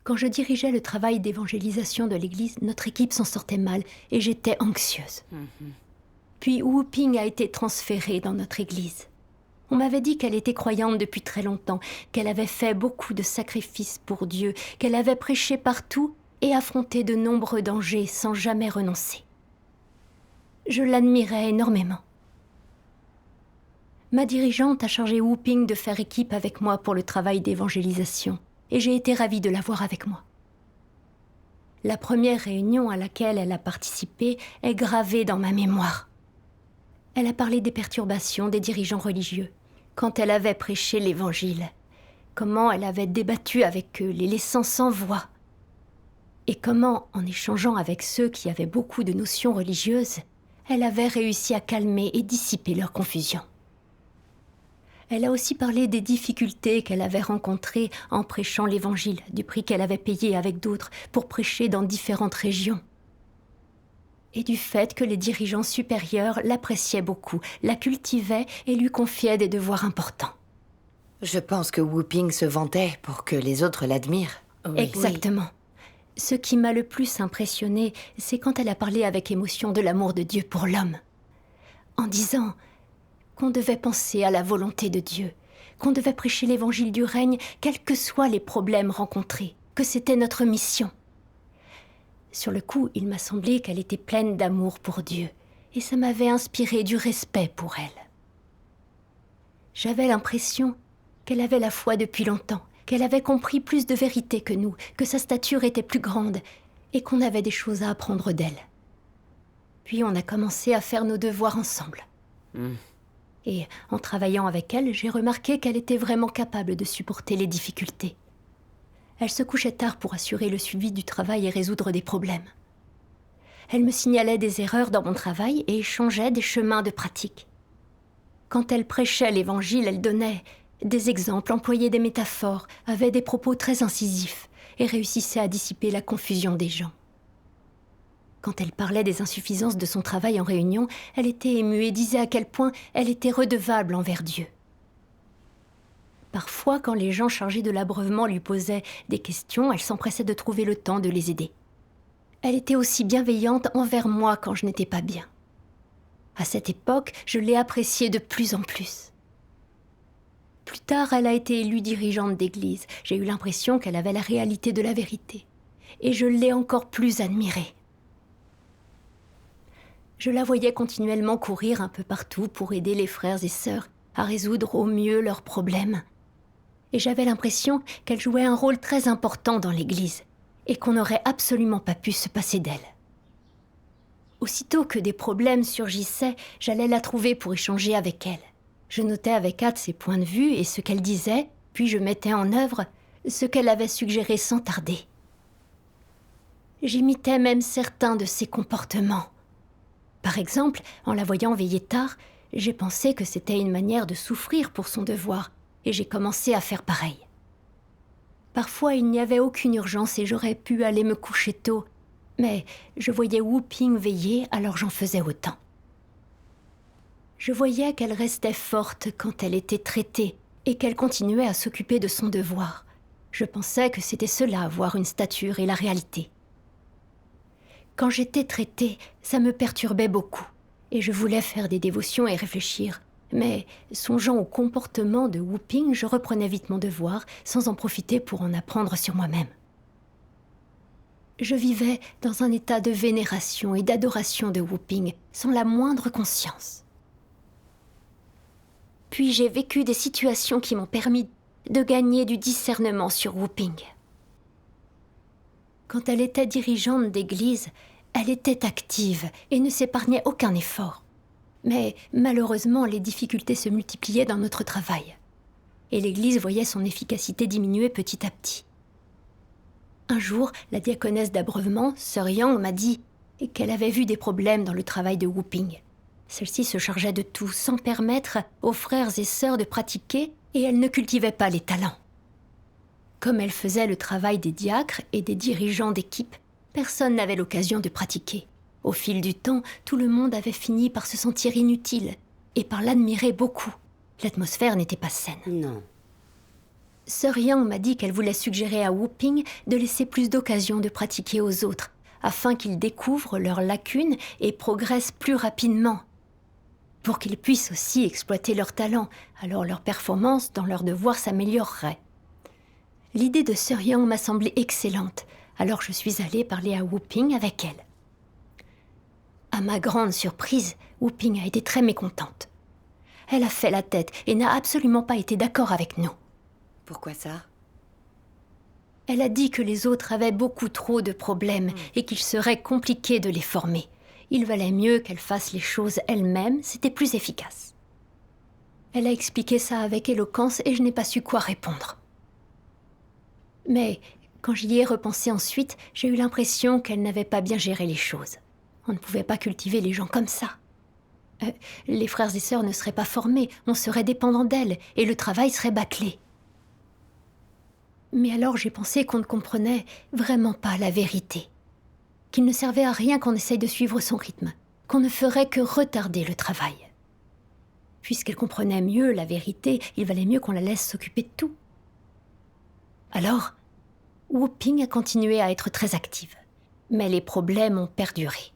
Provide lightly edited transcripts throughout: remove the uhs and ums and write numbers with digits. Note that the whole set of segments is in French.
Quand je dirigeais le travail d'évangélisation de l'église, notre équipe s'en sortait mal et j'étais anxieuse. Puis Wu Ping a été transférée dans notre église. On m'avait dit qu'elle était croyante depuis très longtemps, qu'elle avait fait beaucoup de sacrifices pour Dieu, qu'elle avait prêché partout et affronté de nombreux dangers sans jamais renoncer. Je l'admirais énormément. Ma dirigeante a chargé Wu Ping de faire équipe avec moi pour le travail d'évangélisation, et j'ai été ravie de l'avoir avec moi. La première réunion à laquelle elle a participé est gravée dans ma mémoire. Elle a parlé des perturbations des dirigeants religieux, quand elle avait prêché l'Évangile, comment elle avait débattu avec eux, les laissant sans voix, et comment, en échangeant avec ceux qui avaient beaucoup de notions religieuses, elle avait réussi à calmer et dissiper leur confusion. Elle a aussi parlé des difficultés qu'elle avait rencontrées en prêchant l'Évangile, du prix qu'elle avait payé avec d'autres pour prêcher dans différentes régions. Et du fait que les dirigeants supérieurs l'appréciaient beaucoup, la cultivaient et lui confiaient des devoirs importants. Je pense que Wu Ping se vantait pour que les autres l'admirent. Oui. Exactement. Ce qui m'a le plus impressionnée, c'est quand elle a parlé avec émotion de l'amour de Dieu pour l'homme. En disant qu'on devait penser à la volonté de Dieu, qu'on devait prêcher l'évangile du règne, quels que soient les problèmes rencontrés, que c'était notre mission. Sur le coup, il m'a semblé qu'elle était pleine d'amour pour Dieu, et ça m'avait inspiré du respect pour elle. J'avais l'impression qu'elle avait la foi depuis longtemps, qu'elle avait compris plus de vérité que nous, que sa stature était plus grande, et qu'on avait des choses à apprendre d'elle. Puis on a commencé à faire nos devoirs ensemble. Et en travaillant avec elle, j'ai remarqué qu'elle était vraiment capable de supporter les difficultés. Elle se couchait tard pour assurer le suivi du travail et résoudre des problèmes. Elle me signalait des erreurs dans mon travail et échangeait des chemins de pratique. Quand elle prêchait l'Évangile, elle donnait des exemples, employait des métaphores, avait des propos très incisifs et réussissait à dissiper la confusion des gens. Quand elle parlait des insuffisances de son travail en réunion, elle était émue et disait à quel point elle était redevable envers Dieu. Parfois, quand les gens chargés de l'abreuvement lui posaient des questions, elle s'empressait de trouver le temps de les aider. Elle était aussi bienveillante envers moi quand je n'étais pas bien. À cette époque, je l'ai appréciée de plus en plus. Plus tard, elle a été élue dirigeante d'église. J'ai eu l'impression qu'elle avait la réalité de la vérité. Et je l'ai encore plus admirée. Je la voyais continuellement courir un peu partout pour aider les frères et sœurs à résoudre au mieux leurs problèmes. Et j'avais l'impression qu'elle jouait un rôle très important dans l'église et qu'on n'aurait absolument pas pu se passer d'elle. Aussitôt que des problèmes surgissaient, j'allais la trouver pour échanger avec elle. Je notais avec hâte ses points de vue et ce qu'elle disait, puis je mettais en œuvre ce qu'elle avait suggéré sans tarder. J'imitais même certains de ses comportements. Par exemple, en la voyant veiller tard, j'ai pensé que c'était une manière de souffrir pour son devoir, et j'ai commencé à faire pareil. Parfois, il n'y avait aucune urgence et j'aurais pu aller me coucher tôt, mais je voyais Wu Ping veiller, alors j'en faisais autant. Je voyais qu'elle restait forte quand elle était traitée et qu'elle continuait à s'occuper de son devoir. Je pensais que c'était cela, avoir une stature et la réalité. Quand j'étais traitée, ça me perturbait beaucoup, et je voulais faire des dévotions et réfléchir. Mais, songeant au comportement de Wu Ping, je reprenais vite mon devoir, sans en profiter pour en apprendre sur moi-même. Je vivais dans un état de vénération et d'adoration de Wu Ping, sans la moindre conscience. Puis j'ai vécu des situations qui m'ont permis de gagner du discernement sur Wu Ping. Quand elle était dirigeante d'église, elle était active et ne s'épargnait aucun effort. Mais malheureusement, les difficultés se multipliaient dans notre travail. Et l'église voyait son efficacité diminuer petit à petit. Un jour, la diaconesse d'abreuvement, Sœur Yang, m'a dit qu'elle avait vu des problèmes dans le travail de Wu Ping. Celle-ci se chargeait de tout, sans permettre aux frères et sœurs de pratiquer, et elle ne cultivait pas les talents. Comme elle faisait le travail des diacres et des dirigeants d'équipe, personne n'avait l'occasion de pratiquer. Au fil du temps, tout le monde avait fini par se sentir inutile et par l'admirer beaucoup. L'atmosphère n'était pas saine. Non. Sœur Yang m'a dit qu'elle voulait suggérer à Wu-Ping de laisser plus d'occasions de pratiquer aux autres, afin qu'ils découvrent leurs lacunes et progressent plus rapidement. Pour qu'ils puissent aussi exploiter leurs talents, alors leur performance dans leurs devoirs s'améliorerait. L'idée de Sœur Yang m'a semblé excellente, alors je suis allée parler à Wu-Ping avec elle. À ma grande surprise, Wu-Ping a été très mécontente. Elle a fait la tête et n'a absolument pas été d'accord avec nous. Pourquoi ça? Elle a dit que les autres avaient beaucoup trop de problèmes et qu'il serait compliqué de les former. Il valait mieux qu'elle fasse les choses elle-même, c'était plus efficace. Elle a expliqué ça avec éloquence et je n'ai pas su quoi répondre. Mais quand j'y ai repensé ensuite, j'ai eu l'impression qu'elle n'avait pas bien géré les choses. On ne pouvait pas cultiver les gens comme ça. Les frères et sœurs ne seraient pas formés, on serait dépendant d'elles et le travail serait bâclé. Mais alors j'ai pensé qu'on ne comprenait vraiment pas la vérité. Qu'il ne servait à rien qu'on essaye de suivre son rythme, qu'on ne ferait que retarder le travail. Puisqu'elle comprenait mieux la vérité, il valait mieux qu'on la laisse s'occuper de tout. Alors, Wu-Ping a continué à être très active. Mais les problèmes ont perduré.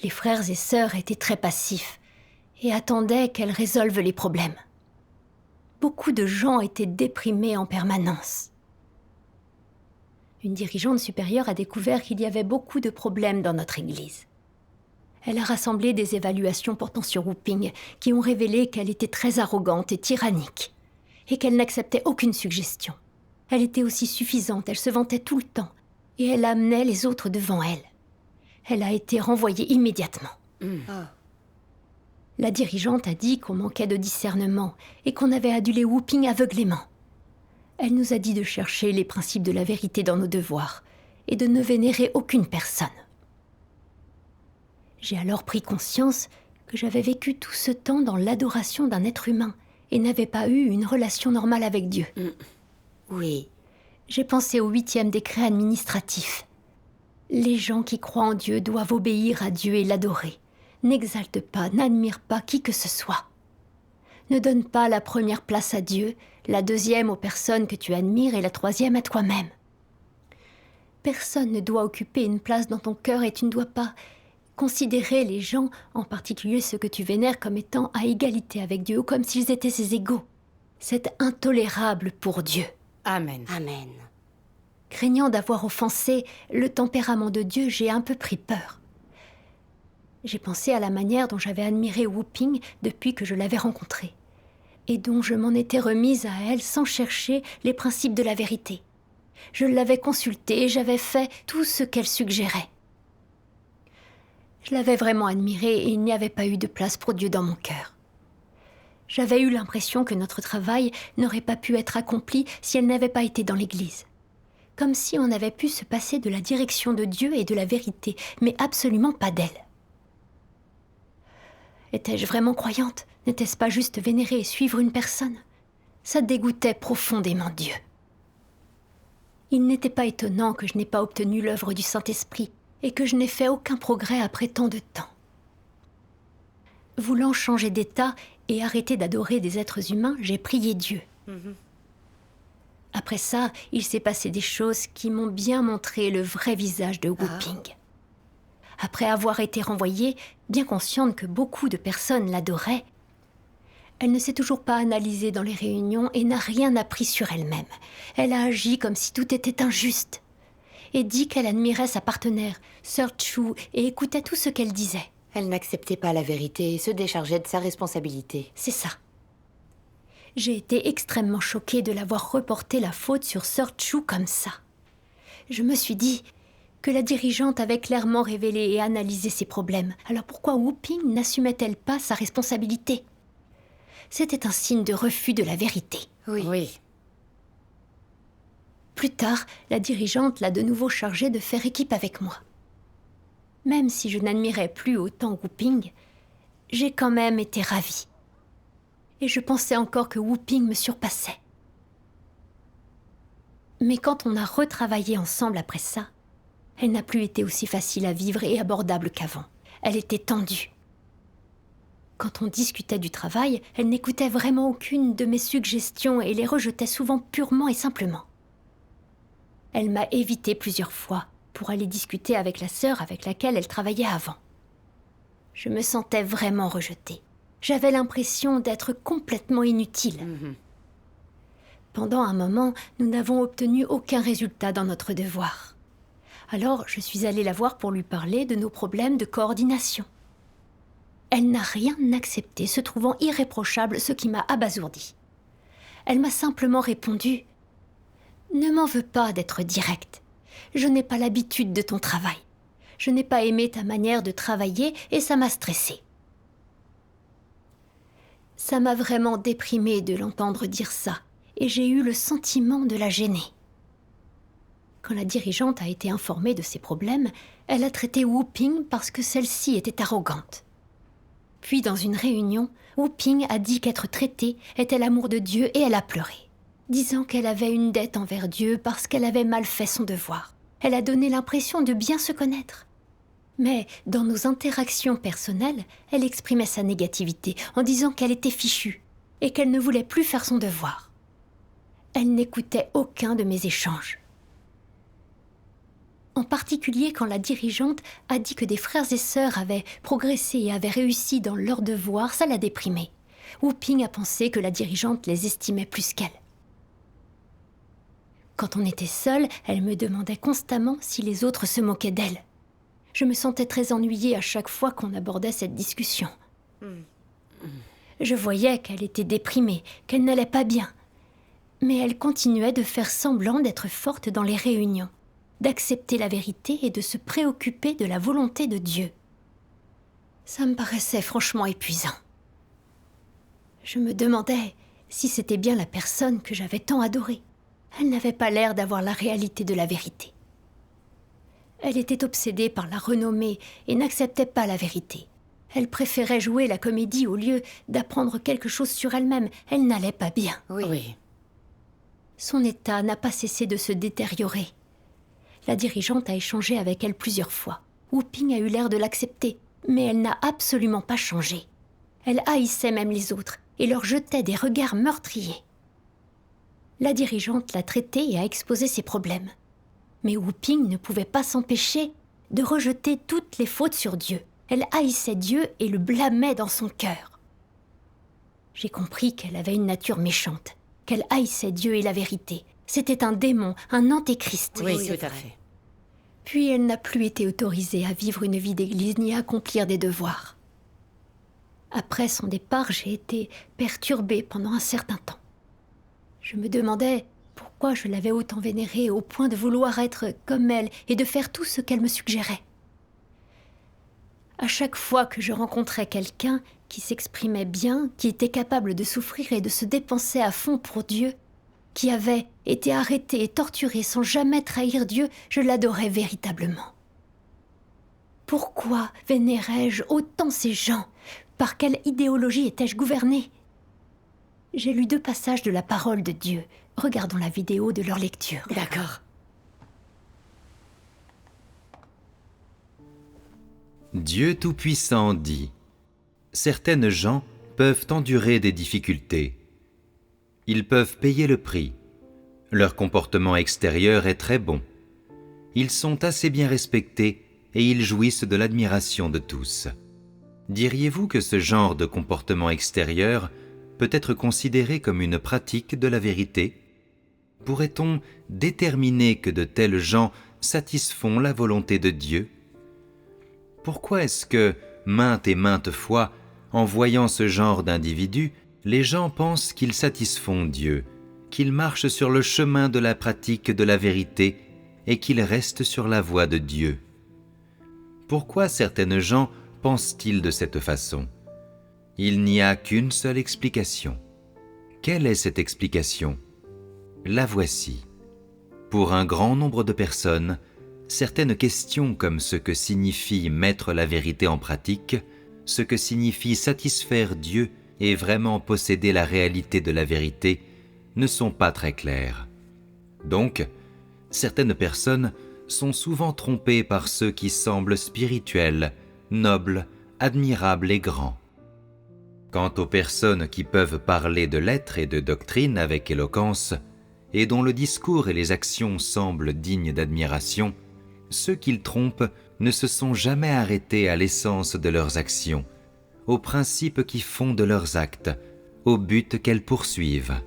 Les frères et sœurs étaient très passifs et attendaient qu'elle résolve les problèmes. Beaucoup de gens étaient déprimés en permanence. Une dirigeante supérieure a découvert qu'il y avait beaucoup de problèmes dans notre église. Elle a rassemblé des évaluations portant sur Wu-Ping qui ont révélé qu'elle était très arrogante et tyrannique et qu'elle n'acceptait aucune suggestion. Elle était aussi suffisante, elle se vantait tout le temps et elle amenait les autres devant elle. Elle a été renvoyée immédiatement. La dirigeante a dit qu'on manquait de discernement et qu'on avait adulé Wu-Ping aveuglément. Elle nous a dit de chercher les principes de la vérité dans nos devoirs et de ne vénérer aucune personne. J'ai alors pris conscience que j'avais vécu tout ce temps dans l'adoration d'un être humain et n'avais pas eu une relation normale avec Dieu. Oui. J'ai pensé au 8e décret administratif. Les gens qui croient en Dieu doivent obéir à Dieu et l'adorer. N'exalte pas, n'admire pas qui que ce soit. Ne donne pas la première place à Dieu, la deuxième aux personnes que tu admires et la troisième à toi-même. Personne ne doit occuper une place dans ton cœur et tu ne dois pas considérer les gens, en particulier ceux que tu vénères, comme étant à égalité avec Dieu ou comme s'ils étaient ses égaux. C'est intolérable pour Dieu. Amen. Amen. Craignant d'avoir offensé le tempérament de Dieu, j'ai un peu pris peur. J'ai pensé à la manière dont j'avais admiré Wu-Ping depuis que je l'avais rencontrée, et dont je m'en étais remise à elle sans chercher les principes de la vérité. Je l'avais consultée et j'avais fait tout ce qu'elle suggérait. Je l'avais vraiment admirée et il n'y avait pas eu de place pour Dieu dans mon cœur. J'avais eu l'impression que notre travail n'aurait pas pu être accompli si elle n'avait pas été dans l'église. Comme si on avait pu se passer de la direction de Dieu et de la vérité, mais absolument pas d'elle. Étais-je vraiment croyante? N'était-ce pas juste vénérer et suivre une personne? Ça dégoûtait profondément Dieu. Il n'était pas étonnant que je n'ai pas obtenu l'œuvre du Saint-Esprit et que je n'ai fait aucun progrès après tant de temps. Voulant changer d'état et arrêter d'adorer des êtres humains, j'ai prié Dieu. Après ça, il s'est passé des choses qui m'ont bien montré le vrai visage de Wu-Ping. Après avoir été renvoyée, bien consciente que beaucoup de personnes l'adoraient, elle ne s'est toujours pas analysée dans les réunions et n'a rien appris sur elle-même. Elle a agi comme si tout était injuste et dit qu'elle admirait sa partenaire, Sœur Chu, et écoutait tout ce qu'elle disait. Elle n'acceptait pas la vérité et se déchargeait de sa responsabilité. C'est ça. J'ai été extrêmement choquée de l'avoir reporté la faute sur Sœur Chu comme ça. Je me suis dit que la dirigeante avait clairement révélé et analysé ses problèmes. Alors pourquoi Wu-Ping n'assumait-elle pas sa responsabilité? C'était un signe de refus de la vérité. Oui. Plus tard, la dirigeante l'a de nouveau chargée de faire équipe avec moi. Même si je n'admirais plus autant Wu-Ping, j'ai quand même été ravie. Et je pensais encore que Wu-Ping me surpassait. Mais quand on a retravaillé ensemble après ça, elle n'a plus été aussi facile à vivre et abordable qu'avant. Elle était tendue. Quand on discutait du travail, elle n'écoutait vraiment aucune de mes suggestions et les rejetait souvent purement et simplement. Elle m'a évité plusieurs fois pour aller discuter avec la sœur avec laquelle elle travaillait avant. Je me sentais vraiment rejetée. J'avais l'impression d'être complètement inutile. Pendant un moment, nous n'avons obtenu aucun résultat dans notre devoir. Alors, je suis allée la voir pour lui parler de nos problèmes de coordination. Elle n'a rien accepté, se trouvant irréprochable, ce qui m'a abasourdie. Elle m'a simplement répondu « Ne m'en veux pas d'être directe. Je n'ai pas l'habitude de ton travail. Je n'ai pas aimé ta manière de travailler et ça m'a stressée. » Ça m'a vraiment déprimée de l'entendre dire ça, et j'ai eu le sentiment de la gêner. Quand la dirigeante a été informée de ses problèmes, elle a traité Wu Ping parce que celle-ci était arrogante. Puis, dans une réunion, Wu Ping a dit qu'être traitée était l'amour de Dieu et elle a pleuré, disant qu'elle avait une dette envers Dieu parce qu'elle avait mal fait son devoir. Elle a donné l'impression de bien se connaître. Mais dans nos interactions personnelles, elle exprimait sa négativité en disant qu'elle était fichue et qu'elle ne voulait plus faire son devoir. Elle n'écoutait aucun de mes échanges. En particulier quand la dirigeante a dit que des frères et sœurs avaient progressé et avaient réussi dans leurs devoirs, ça l'a déprimée. Wu Ping a pensé que la dirigeante les estimait plus qu'elle. Quand on était seul, elle me demandait constamment si les autres se moquaient d'elle. Je me sentais très ennuyée à chaque fois qu'on abordait cette discussion. Je voyais qu'elle était déprimée, qu'elle n'allait pas bien. Mais elle continuait de faire semblant d'être forte dans les réunions, d'accepter la vérité et de se préoccuper de la volonté de Dieu. Ça me paraissait franchement épuisant. Je me demandais si c'était bien la personne que j'avais tant adorée. Elle n'avait pas l'air d'avoir la réalité de la vérité. Elle était obsédée par la renommée et n'acceptait pas la vérité. Elle préférait jouer la comédie au lieu d'apprendre quelque chose sur elle-même. Elle n'allait pas bien. Oui. Son état n'a pas cessé de se détériorer. La dirigeante a échangé avec elle plusieurs fois. Wu Ping a eu l'air de l'accepter, mais elle n'a absolument pas changé. Elle haïssait même les autres et leur jetait des regards meurtriers. La dirigeante l'a traitée et a exposé ses problèmes. Mais Wu Ping ne pouvait pas s'empêcher de rejeter toutes les fautes sur Dieu. Elle haïssait Dieu et le blâmait dans son cœur. J'ai compris qu'elle avait une nature méchante, qu'elle haïssait Dieu et la vérité. C'était un démon, un antéchrist. Oui, tout à fait. Puis elle n'a plus été autorisée à vivre une vie d'église ni à accomplir des devoirs. Après son départ, j'ai été perturbée pendant un certain temps. Je me demandais pourquoi je l'avais autant vénérée au point de vouloir être comme elle et de faire tout ce qu'elle me suggérait. À chaque fois que je rencontrais quelqu'un qui s'exprimait bien, qui était capable de souffrir et de se dépenser à fond pour Dieu, qui avait été arrêté et torturé sans jamais trahir Dieu, je l'adorais véritablement. Pourquoi vénérais-je autant ces gens? Par quelle idéologie étais-je gouvernée? J'ai lu 2 passages de la parole de Dieu. Regardons la vidéo de leur lecture. D'accord. Dieu Tout-Puissant dit : certaines gens peuvent endurer des difficultés. Ils peuvent payer le prix. Leur comportement extérieur est très bon. Ils sont assez bien respectés et ils jouissent de l'admiration de tous. Diriez-vous que ce genre de comportement extérieur peut être considéré comme une pratique de la vérité? Pourrait-on déterminer que de tels gens satisfont la volonté de Dieu? Pourquoi est-ce que, maintes et maintes fois, en voyant ce genre d'individus, les gens pensent qu'ils satisfont Dieu, qu'ils marchent sur le chemin de la pratique de la vérité et qu'ils restent sur la voie de Dieu? Pourquoi certaines gens pensent-ils de cette façon? Il n'y a qu'une seule explication. Quelle est cette explication? La voici. Pour un grand nombre de personnes, certaines questions comme ce que signifie mettre la vérité en pratique, ce que signifie satisfaire Dieu et vraiment posséder la réalité de la vérité, ne sont pas très claires. Donc, certaines personnes sont souvent trompées par ceux qui semblent spirituels, nobles, admirables et grands. Quant aux personnes qui peuvent parler de lettres et de doctrine avec éloquence, et dont le discours et les actions semblent dignes d'admiration, ceux qu'ils trompent ne se sont jamais arrêtés à l'essence de leurs actions, aux principes qui fondent leurs actes, au but qu'elles poursuivent.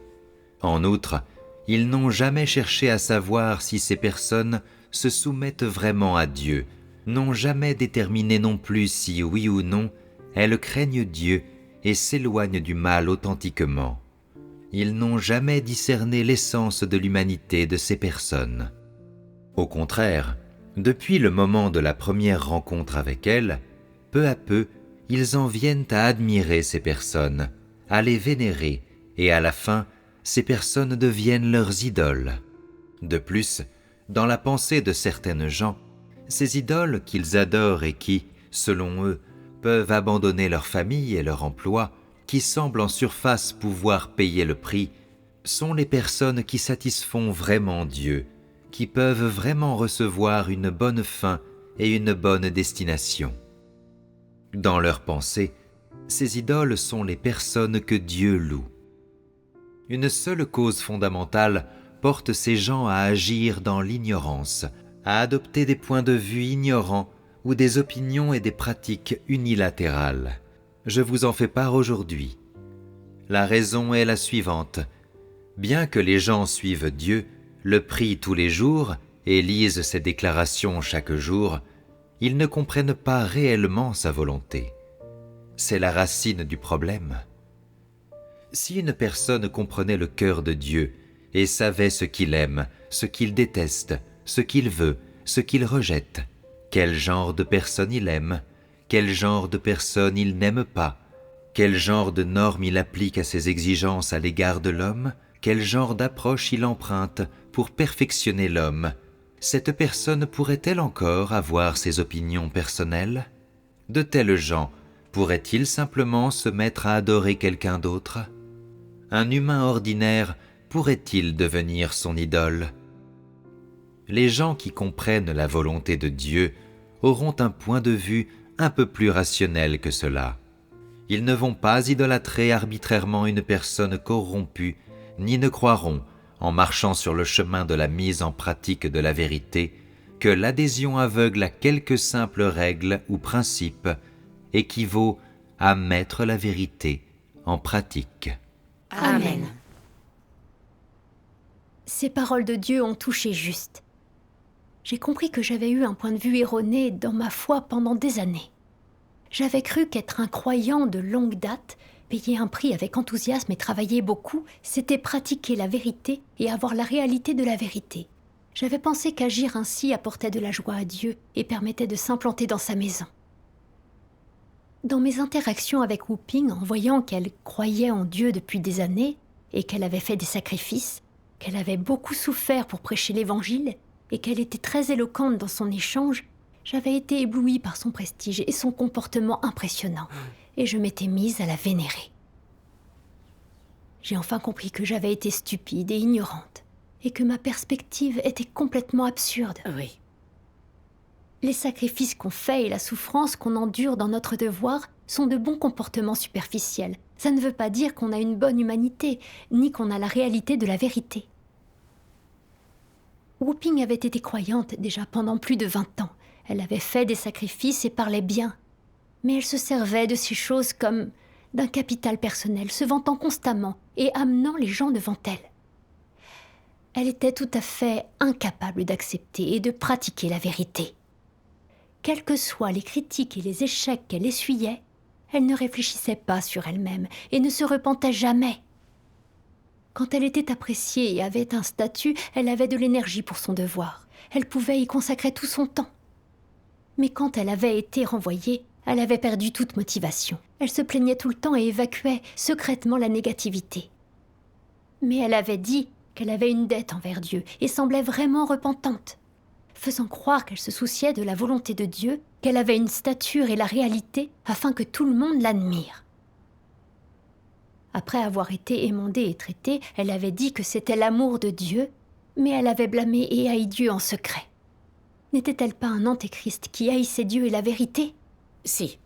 En outre, ils n'ont jamais cherché à savoir si ces personnes se soumettent vraiment à Dieu, n'ont jamais déterminé non plus si, oui ou non, elles craignent Dieu et s'éloignent du mal authentiquement. Ils n'ont jamais discerné l'essence de l'humanité de ces personnes. Au contraire, depuis le moment de la première rencontre avec elles, peu à peu, ils en viennent à admirer ces personnes, à les vénérer, et à la fin, ces personnes deviennent leurs idoles. De plus, dans la pensée de certaines gens, ces idoles qu'ils adorent et qui, selon eux, peuvent abandonner leur famille et leur emploi, qui semblent en surface pouvoir payer le prix, sont les personnes qui satisfont vraiment Dieu, qui peuvent vraiment recevoir une bonne fin et une bonne destination. Dans leur pensée, ces idoles sont les personnes que Dieu loue. Une seule cause fondamentale porte ces gens à agir dans l'ignorance, à adopter des points de vue ignorants ou des opinions et des pratiques unilatérales. Je vous en fais part aujourd'hui. La raison est la suivante. Bien que les gens suivent Dieu, le prient tous les jours et lisent ses déclarations chaque jour, ils ne comprennent pas réellement sa volonté. C'est la racine du problème. Si une personne comprenait le cœur de Dieu et savait ce qu'il aime, ce qu'il déteste, ce qu'il veut, ce qu'il rejette, quel genre de personne il aime, quel genre de personne il n'aime pas, quel genre de normes il applique à ses exigences à l'égard de l'homme, quel genre d'approche il emprunte pour perfectionner l'homme, cette personne pourrait-elle encore avoir ses opinions personnelles? De tels gens pourraient-ils simplement se mettre à adorer quelqu'un d'autre? Un humain ordinaire pourrait-il devenir son idole? Les gens qui comprennent la volonté de Dieu auront un point de vue un peu plus rationnel que cela. Ils ne vont pas idolâtrer arbitrairement une personne corrompue, ni ne croiront, en marchant sur le chemin de la mise en pratique de la vérité, que l'adhésion aveugle à quelques simples règles ou principes équivaut à mettre la vérité en pratique. Amen. Ces paroles de Dieu ont touché juste. J'ai compris que j'avais eu un point de vue erroné dans ma foi pendant des années. J'avais cru qu'être un croyant de longue date, payer un prix avec enthousiasme et travailler beaucoup, c'était pratiquer la vérité et avoir la réalité de la vérité. J'avais pensé qu'agir ainsi apportait de la joie à Dieu et permettait de s'implanter dans sa maison. Dans mes interactions avec Wu Ping, en voyant qu'elle croyait en Dieu depuis des années et qu'elle avait fait des sacrifices, qu'elle avait beaucoup souffert pour prêcher l'Évangile et qu'elle était très éloquente dans son échange, j'avais été éblouie par son prestige et son comportement impressionnant, et je m'étais mise à la vénérer. J'ai enfin compris que j'avais été stupide et ignorante, et que ma perspective était complètement absurde. Oui. Les sacrifices qu'on fait et la souffrance qu'on endure dans notre devoir sont de bons comportements superficiels. Ça ne veut pas dire qu'on a une bonne humanité, ni qu'on a la réalité de la vérité. Wu Ping avait été croyante déjà pendant plus de 20 ans. Elle avait fait des sacrifices et parlait bien. Mais elle se servait de ces choses comme d'un capital personnel, se vantant constamment et amenant les gens devant elle. Elle était tout à fait incapable d'accepter et de pratiquer la vérité. Quels que soient les critiques et les échecs qu'elle essuyait, elle ne réfléchissait pas sur elle-même et ne se repentait jamais. Quand elle était appréciée et avait un statut, elle avait de l'énergie pour son devoir. Elle pouvait y consacrer tout son temps. Mais quand elle avait été renvoyée, elle avait perdu toute motivation. Elle se plaignait tout le temps et évacuait secrètement la négativité. Mais elle avait dit qu'elle avait une dette envers Dieu et semblait vraiment repentante, faisant croire qu'elle se souciait de la volonté de Dieu, qu'elle avait une stature et la réalité afin que tout le monde l'admire. Après avoir été émondée et traitée, elle avait dit que c'était l'amour de Dieu, mais elle avait blâmé et haï Dieu en secret. N'était-elle pas un antéchrist qui haïssait Dieu et la vérité? Si.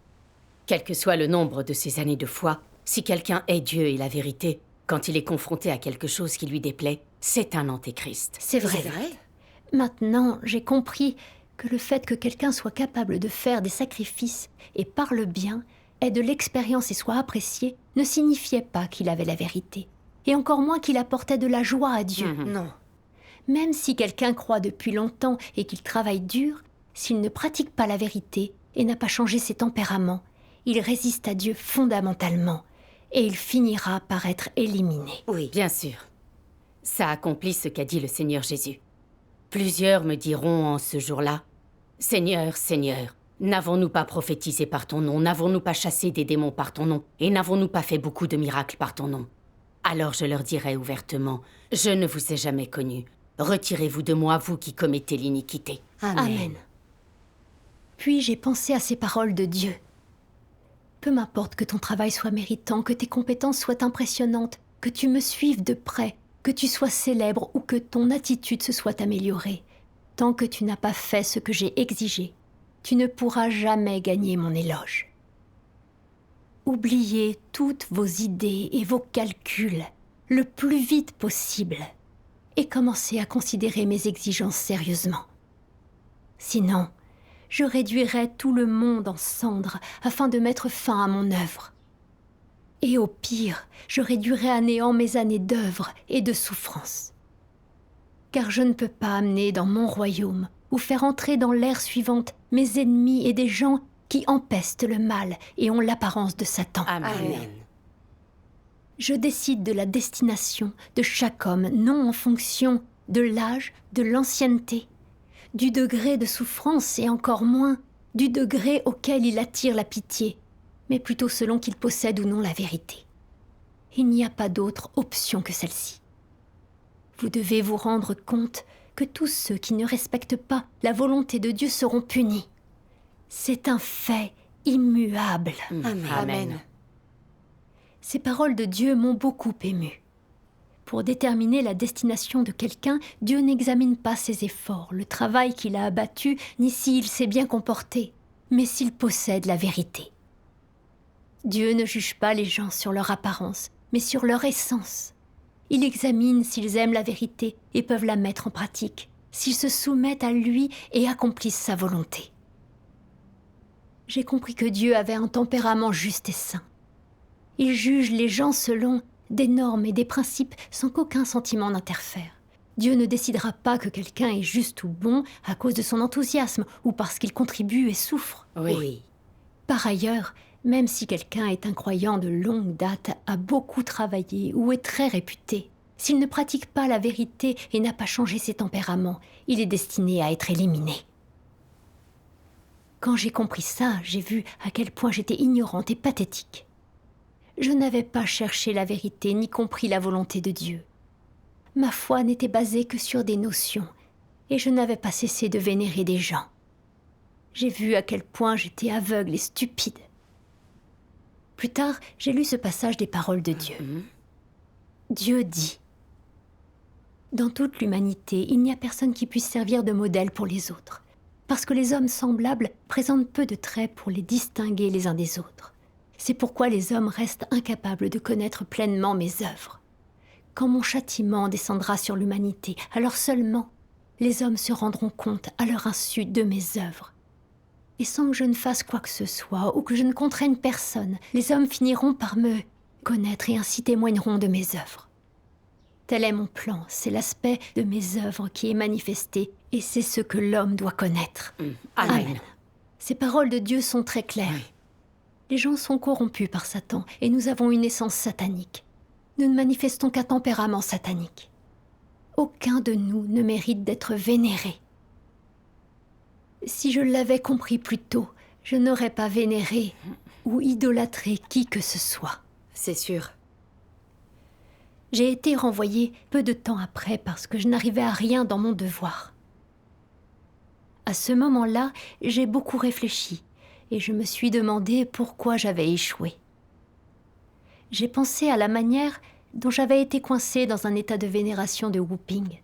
Quel que soit le nombre de ses années de foi, Si quelqu'un est Dieu et la vérité, quand il est confronté à quelque chose qui lui déplaît, c'est un antéchrist. C'est vrai. Maintenant, j'ai compris que le fait que quelqu'un soit capable de faire des sacrifices et parle bien, ait de l'expérience et soit apprécié, ne signifiait pas qu'il avait la vérité. Et encore moins qu'il apportait de la joie à Dieu. Non. Même si quelqu'un croit depuis longtemps et qu'il travaille dur, s'il ne pratique pas la vérité et n'a pas changé ses tempéraments, il résiste à Dieu fondamentalement et il finira par être éliminé. Oui. Bien sûr. Ça accomplit ce qu'a dit le Seigneur Jésus. Plusieurs me diront en ce jour-là, « Seigneur, Seigneur, n'avons-nous pas prophétisé par ton nom, n'avons-nous pas chassé des démons par ton nom, et n'avons-nous pas fait beaucoup de miracles par ton nom ?» Alors je leur dirai ouvertement, « Je ne vous ai jamais connu. Retirez-vous de moi, vous qui commettez l'iniquité. » Amen. Puis j'ai pensé à ces paroles de Dieu. Peu m'importe que ton travail soit méritant, que tes compétences soient impressionnantes, que tu me suives de près, que tu sois célèbre ou que ton attitude se soit améliorée. Tant que tu n'as pas fait ce que j'ai exigé, tu ne pourras jamais gagner mon éloge. Oubliez toutes vos idées et vos calculs le plus vite possible et commencez à considérer mes exigences sérieusement. Sinon, je réduirai tout le monde en cendres afin de mettre fin à mon œuvre. Et au pire, je réduirai à néant mes années d'œuvre et de souffrance. Car je ne peux pas amener dans mon royaume ou faire entrer dans l'ère suivante mes ennemis et des gens qui empestent le mal et ont l'apparence de Satan. Amen. Je décide de la destination de chaque homme, non en fonction de l'âge, de l'ancienneté, du degré de souffrance et encore moins du degré auquel il attire la pitié, mais plutôt selon qu'il possède ou non la vérité. Il n'y a pas d'autre option que celle-ci. Vous devez vous rendre compte que tous ceux qui ne respectent pas la volonté de Dieu seront punis. C'est un fait immuable. Amen. Ces paroles de Dieu m'ont beaucoup ému. Pour déterminer la destination de quelqu'un, Dieu n'examine pas ses efforts, le travail qu'il a abattu, ni s'il s'est bien comporté, mais s'il possède la vérité. Dieu ne juge pas les gens sur leur apparence, mais sur leur essence. Il examine s'ils aiment la vérité et peuvent la mettre en pratique, s'ils se soumettent à lui et accomplissent sa volonté. J'ai compris que Dieu avait un tempérament juste et saint. Il juge les gens selon des normes et des principes sans qu'aucun sentiment n'interfère. Dieu ne décidera pas que quelqu'un est juste ou bon à cause de son enthousiasme ou parce qu'il contribue et souffre. Oui. Par ailleurs, même si quelqu'un est un croyant de longue date, a beaucoup travaillé ou est très réputé, s'il ne pratique pas la vérité et n'a pas changé ses tempéraments, il est destiné à être éliminé. Quand j'ai compris ça, j'ai vu à quel point j'étais ignorante et pathétique. Je n'avais pas cherché la vérité ni compris la volonté de Dieu. Ma foi n'était basée que sur des notions, et je n'avais pas cessé de vénérer des gens. J'ai vu à quel point j'étais aveugle et stupide. Plus tard, j'ai lu ce passage des paroles de Dieu. Dieu dit « Dans toute l'humanité, il n'y a personne qui puisse servir de modèle pour les autres, parce que les hommes semblables présentent peu de traits pour les distinguer les uns des autres. C'est pourquoi les hommes restent incapables de connaître pleinement mes œuvres. Quand mon châtiment descendra sur l'humanité, alors seulement les hommes se rendront compte à leur insu de mes œuvres. Et sans que je ne fasse quoi que ce soit ou que je ne contraigne personne, les hommes finiront par me connaître et ainsi témoigneront de mes œuvres. Tel est mon plan, c'est l'aspect de mes œuvres qui est manifesté et c'est ce que l'homme doit connaître. Amen. Ces paroles de Dieu sont très claires. Oui. Les gens sont corrompus par Satan et nous avons une essence satanique. Nous ne manifestons qu'un tempérament satanique. Aucun de nous ne mérite d'être vénéré. Si je l'avais compris plus tôt, je n'aurais pas vénéré ou idolâtré qui que ce soit. C'est sûr. J'ai été renvoyée peu de temps après parce que je n'arrivais à rien dans mon devoir. À ce moment-là, j'ai beaucoup réfléchi et je me suis demandé pourquoi j'avais échoué. J'ai pensé à la manière dont j'avais été coincée dans un état de vénération de Whooping.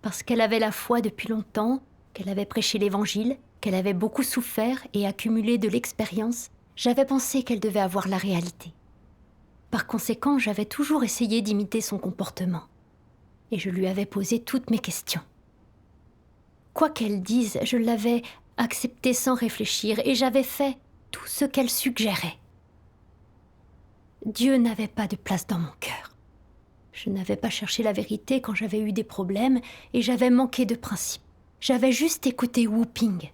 Parce qu'elle avait la foi depuis longtemps, qu'elle avait prêché l'Évangile, qu'elle avait beaucoup souffert et accumulé de l'expérience, j'avais pensé qu'elle devait avoir la réalité. Par conséquent, j'avais toujours essayé d'imiter son comportement. Et je lui avais posé toutes mes questions. Quoi qu'elle dise, je l'avais acceptée sans réfléchir et j'avais fait tout ce qu'elle suggérait. Dieu n'avait pas de place dans mon cœur. Je n'avais pas cherché la vérité quand j'avais eu des problèmes et j'avais manqué de principe. J'avais juste écouté Wu Ping.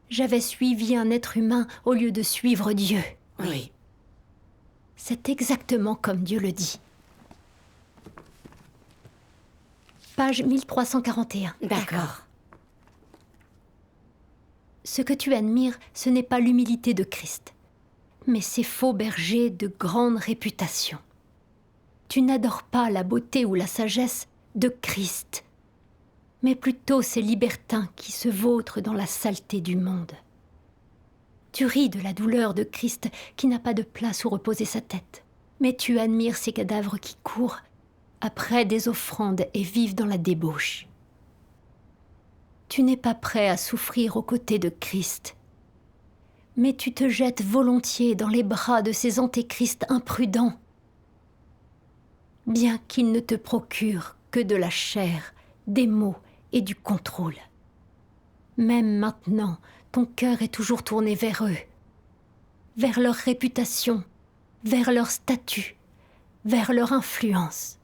J'avais suivi un être humain au lieu de suivre Dieu. Oui. C'est exactement comme Dieu le dit. Page 1341. D'accord. Ce que tu admires, ce n'est pas l'humilité de Christ, mais ces faux bergers de grande réputation. Tu n'adores pas la beauté ou la sagesse de Christ, mais plutôt ces libertins qui se vautrent dans la saleté du monde. Tu ris de la douleur de Christ qui n'a pas de place où reposer sa tête, mais tu admires ces cadavres qui courent après des offrandes et vivent dans la débauche. Tu n'es pas prêt à souffrir aux côtés de Christ, mais tu te jettes volontiers dans les bras de ces antéchrists imprudents, bien qu'ils ne te procurent que de la chair, des mots et du contrôle. Même maintenant, ton cœur est toujours tourné vers eux, vers leur réputation, vers leur statut, vers leur influence.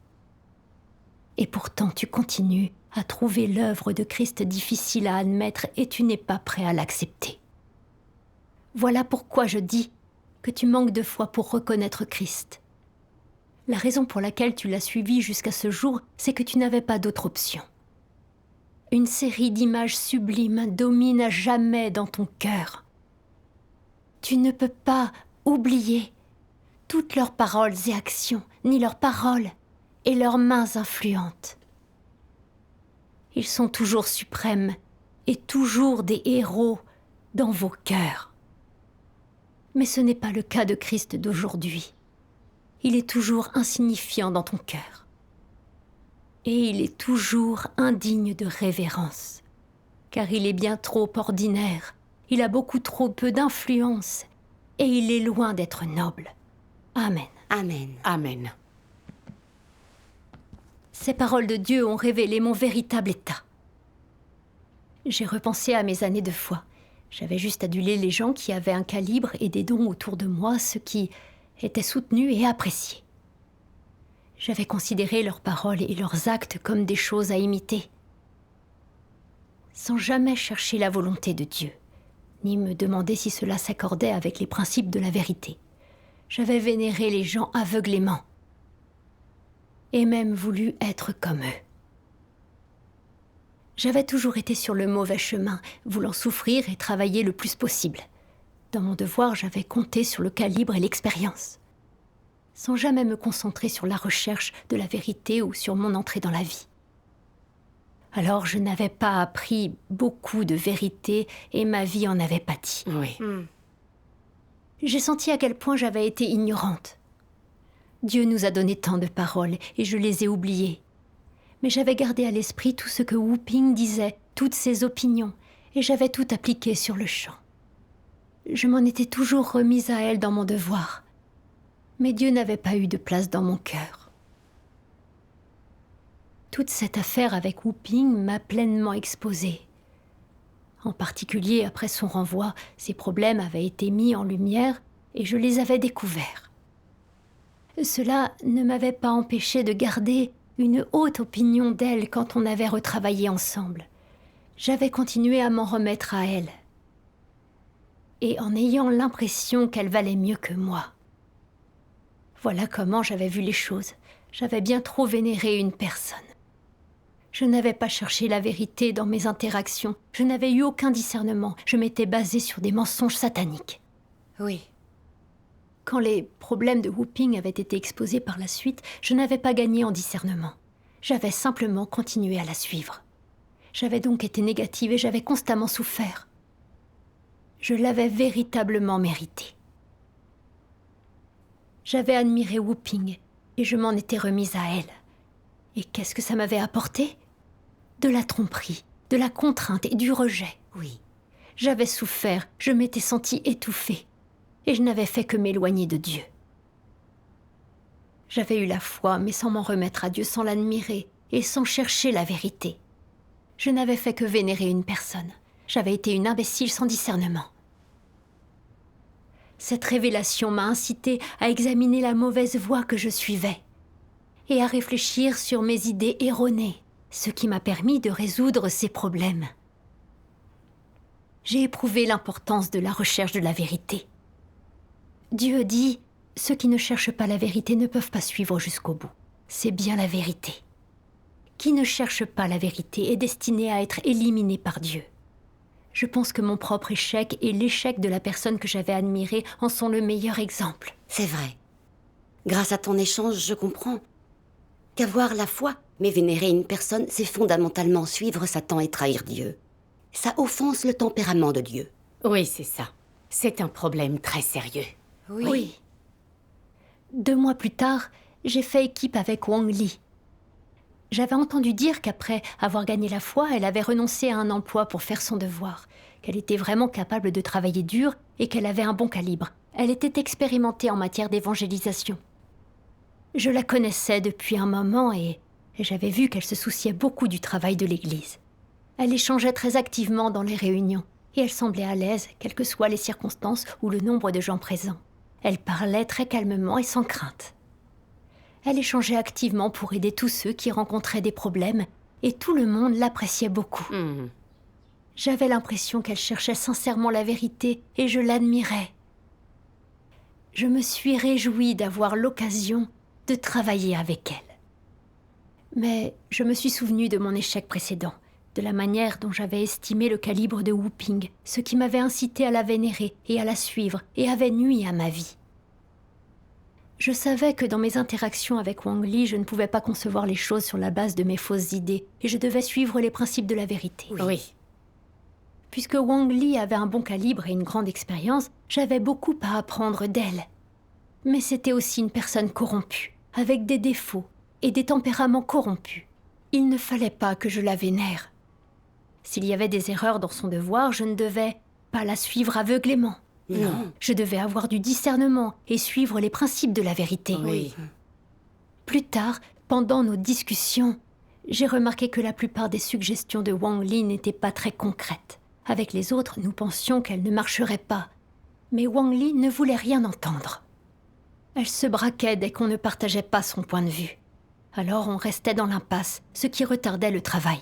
Et pourtant tu continues à trouver l'œuvre de Christ difficile à admettre et tu n'es pas prêt à l'accepter. Voilà pourquoi je dis que tu manques de foi pour reconnaître Christ. La raison pour laquelle tu l'as suivi jusqu'à ce jour, c'est que tu n'avais pas d'autre option. Une série d'images sublimes domine à jamais dans ton cœur. Tu ne peux pas oublier toutes leurs paroles et actions, ni leurs paroles et leurs mains influentes. Ils sont toujours suprêmes et toujours des héros dans vos cœurs. Mais ce n'est pas le cas de Christ d'aujourd'hui. Il est toujours insignifiant dans ton cœur. Et il est toujours indigne de révérence, car il est bien trop ordinaire, il a beaucoup trop peu d'influence, et il est loin d'être noble. Amen. Amen. Amen. Ces paroles de Dieu ont révélé mon véritable état. J'ai repensé à mes années de foi. J'avais juste adulé les gens qui avaient un calibre et des dons autour de moi, ceux qui étaient soutenus et appréciés. J'avais considéré leurs paroles et leurs actes comme des choses à imiter, sans jamais chercher la volonté de Dieu, ni me demander si cela s'accordait avec les principes de la vérité. J'avais vénéré les gens aveuglément, et même voulu être comme eux. J'avais toujours été sur le mauvais chemin, voulant souffrir et travailler le plus possible. Dans mon devoir, j'avais compté sur le calibre et l'expérience, sans jamais me concentrer sur la recherche de la vérité ou sur mon entrée dans la vie. Alors je n'avais pas appris beaucoup de vérité et ma vie en avait pâti. Oui. J'ai senti à quel point j'avais été ignorante. Dieu nous a donné tant de paroles et je les ai oubliées. Mais j'avais gardé à l'esprit tout ce que Wu Ping disait, toutes ses opinions, et j'avais tout appliqué sur le champ. Je m'en étais toujours remise à elle dans mon devoir. Mais Dieu n'avait pas eu de place dans mon cœur. Toute cette affaire avec Wu Ping m'a pleinement exposée. En particulier, après son renvoi, ses problèmes avaient été mis en lumière et je les avais découverts. Cela ne m'avait pas empêché de garder une haute opinion d'elle quand on avait retravaillé ensemble. J'avais continué à m'en remettre à elle. Et en ayant l'impression qu'elle valait mieux que moi. Voilà comment j'avais vu les choses. J'avais bien trop vénéré une personne. Je n'avais pas cherché la vérité dans mes interactions. Je n'avais eu aucun discernement. Je m'étais basée sur des mensonges sataniques. Oui. Quand les problèmes de Wu Ping avaient été exposés par la suite, je n'avais pas gagné en discernement. J'avais simplement continué à la suivre. J'avais donc été négative et j'avais constamment souffert. Je l'avais véritablement mérité. J'avais admiré Wu Ping et je m'en étais remise à elle. Et qu'est-ce que ça m'avait apporté ? De la tromperie, de la contrainte et du rejet. Oui. J'avais souffert, je m'étais sentie étouffée. Et je n'avais fait que m'éloigner de Dieu. J'avais eu la foi, mais sans m'en remettre à Dieu, sans l'admirer et sans chercher la vérité. Je n'avais fait que vénérer une personne. J'avais été une imbécile sans discernement. Cette révélation m'a incité à examiner la mauvaise voie que je suivais et à réfléchir sur mes idées erronées, ce qui m'a permis de résoudre ces problèmes. J'ai éprouvé l'importance de la recherche de la vérité. Dieu dit « Ceux qui ne cherchent pas la vérité ne peuvent pas suivre jusqu'au bout. » C'est bien la vérité. Qui ne cherche pas la vérité est destiné à être éliminé par Dieu. Je pense que mon propre échec et l'échec de la personne que j'avais admirée en sont le meilleur exemple. C'est vrai. Grâce à ton échange, je comprends qu'avoir la foi, mais vénérer une personne, c'est fondamentalement suivre Satan et trahir Dieu. Ça offense le tempérament de Dieu. Oui, c'est ça. C'est un problème très sérieux. Oui. 2 mois plus tard, j'ai fait équipe avec Wang Li. J'avais entendu dire qu'après avoir gagné la foi, elle avait renoncé à un emploi pour faire son devoir, qu'elle était vraiment capable de travailler dur et qu'elle avait un bon calibre. Elle était expérimentée en matière d'évangélisation. Je la connaissais depuis un moment et j'avais vu qu'elle se souciait beaucoup du travail de l'Église. Elle échangeait très activement dans les réunions et elle semblait à l'aise, quelles que soient les circonstances ou le nombre de gens présents. Elle parlait très calmement et sans crainte. Elle échangeait activement pour aider tous ceux qui rencontraient des problèmes et tout le monde l'appréciait beaucoup. J'avais l'impression qu'elle cherchait sincèrement la vérité et je l'admirais. Je me suis réjouie d'avoir l'occasion de travailler avec elle. Mais je me suis souvenue de mon échec précédent, de la manière dont j'avais estimé le calibre de Wu Ping, ce qui m'avait incité à la vénérer et à la suivre et avait nui à ma vie. Je savais que dans mes interactions avec Wang Li, je ne pouvais pas concevoir les choses sur la base de mes fausses idées et je devais suivre les principes de la vérité. Oui. Puisque Wang Li avait un bon calibre et une grande expérience, j'avais beaucoup à apprendre d'elle. Mais c'était aussi une personne corrompue, avec des défauts et des tempéraments corrompus. Il ne fallait pas que je la vénère. S'il y avait des erreurs dans son devoir, je ne devais pas la suivre aveuglément. Non. Je devais avoir du discernement et suivre les principes de la vérité. Oui. Plus tard, pendant nos discussions, j'ai remarqué que la plupart des suggestions de Wang Li n'étaient pas très concrètes. Avec les autres, nous pensions qu'elles ne marcheraient pas. Mais Wang Li ne voulait rien entendre. Elle se braquait dès qu'on ne partageait pas son point de vue. Alors on restait dans l'impasse, ce qui retardait le travail.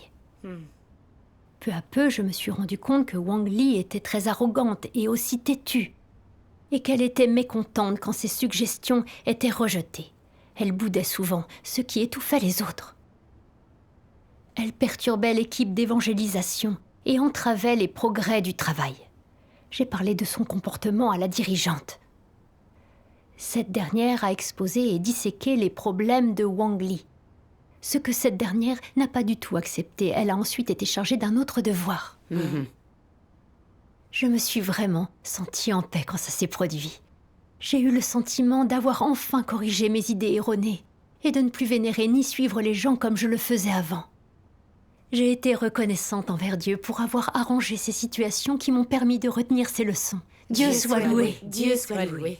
Peu à peu, je me suis rendu compte que Wang Li était très arrogante et aussi têtue, et qu'elle était mécontente quand ses suggestions étaient rejetées. Elle boudait souvent, ce qui étouffait les autres. Elle perturbait l'équipe d'évangélisation et entravait les progrès du travail. J'ai parlé de son comportement à la dirigeante. Cette dernière a exposé et disséqué les problèmes de Wang Li. Ce que cette dernière n'a pas du tout accepté. Elle a ensuite été chargée d'un autre devoir. Je me suis vraiment sentie en paix quand ça s'est produit. J'ai eu le sentiment d'avoir enfin corrigé mes idées erronées et de ne plus vénérer ni suivre les gens comme je le faisais avant. J'ai été reconnaissante envers Dieu pour avoir arrangé ces situations qui m'ont permis de retenir ces leçons. Dieu soit loué. Dieu soit loué.